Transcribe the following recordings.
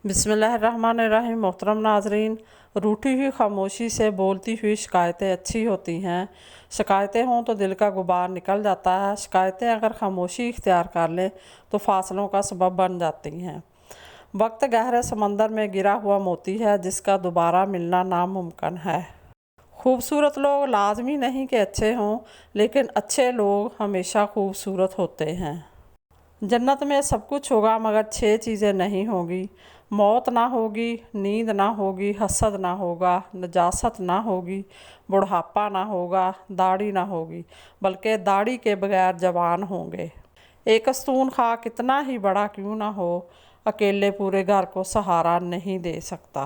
بسم اللہ الرحمن الرحیم۔ محترم ناظرین، روٹھی ہوئی خاموشی سے بولتی ہوئی شکایتیں اچھی ہوتی ہیں۔ شکایتیں ہوں تو دل کا غبار نکل جاتا ہے۔ شکایتیں اگر خاموشی اختیار کر لیں تو فاصلوں کا سبب بن جاتی ہیں۔ وقت گہرے سمندر میں گرا ہوا موتی ہے جس کا دوبارہ ملنا ناممکن ہے۔ خوبصورت لوگ لازمی نہیں کہ اچھے ہوں، لیکن اچھے لوگ ہمیشہ خوبصورت ہوتے ہیں۔ جنت میں سب کچھ ہوگا مگر 6 چیزیں نہیں ہوں گی۔ موت نہ ہوگی، نیند نہ ہوگی، حسد نہ ہوگا، نجاست نہ ہوگی، بڑھاپا نہ ہوگا، داڑھی نہ ہوگی، بلکہ داڑھی کے بغیر جوان ہوں گے۔ ایک استون خواہ کتنا ہی بڑا کیوں نہ ہو، اکیلے پورے گھر کو سہارا نہیں دے سکتا۔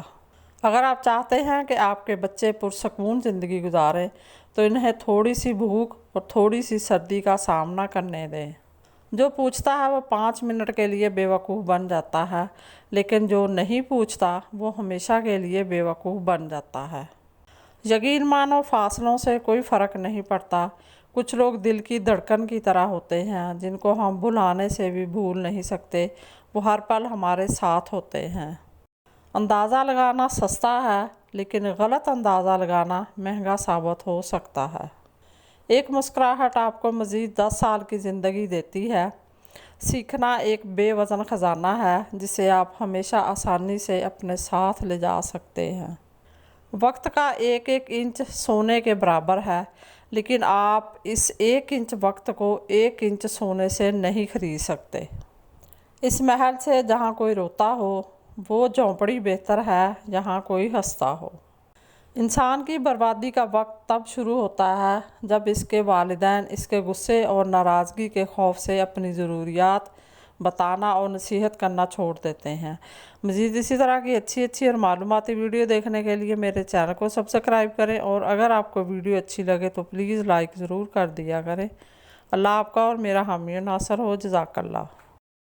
اگر آپ چاہتے ہیں کہ آپ کے بچے پرسکون زندگی گزاریں تو انہیں تھوڑی سی بھوک اور تھوڑی سی سردی کا سامنا کرنے دیں۔ جو پوچھتا ہے وہ 5 منٹ کے لیے بے وقوف بن جاتا ہے، لیکن جو نہیں پوچھتا وہ ہمیشہ کے لیے بے وقوف بن جاتا ہے۔ یقین مانو، فاصلوں سے کوئی فرق نہیں پڑتا۔ کچھ لوگ دل کی دھڑکن کی طرح ہوتے ہیں جن کو ہم بھلانے سے بھی بھول نہیں سکتے، وہ ہر پل ہمارے ساتھ ہوتے ہیں۔ اندازہ لگانا سستا ہے، لیکن غلط اندازہ لگانا مہنگا ثابت ہو سکتا ہے۔ ایک مسکراہٹ آپ کو مزید 10 سال کی زندگی دیتی ہے۔ سیکھنا ایک بے وزن خزانہ ہے جسے آپ ہمیشہ آسانی سے اپنے ساتھ لے جا سکتے ہیں۔ وقت کا ایک ایک انچ سونے کے برابر ہے، لیکن آپ اس 1 انچ وقت کو 1 انچ سونے سے نہیں خرید سکتے۔ اس محل سے جہاں کوئی روتا ہو، وہ جھونپڑی بہتر ہے جہاں کوئی ہنستا ہو۔ انسان کی بربادی کا وقت تب شروع ہوتا ہے جب اس کے والدین اس کے غصے اور ناراضگی کے خوف سے اپنی ضروریات بتانا اور نصیحت کرنا چھوڑ دیتے ہیں۔ مزید اسی طرح کی اچھی اور معلوماتی ویڈیو دیکھنے کے لیے میرے چینل کو سبسکرائب کریں، اور اگر آپ کو ویڈیو اچھی لگے تو پلیز لائک ضرور کر دیا کریں۔ اللہ آپ کا اور میرا حامی و ناصر ہو۔ جزاک اللہ۔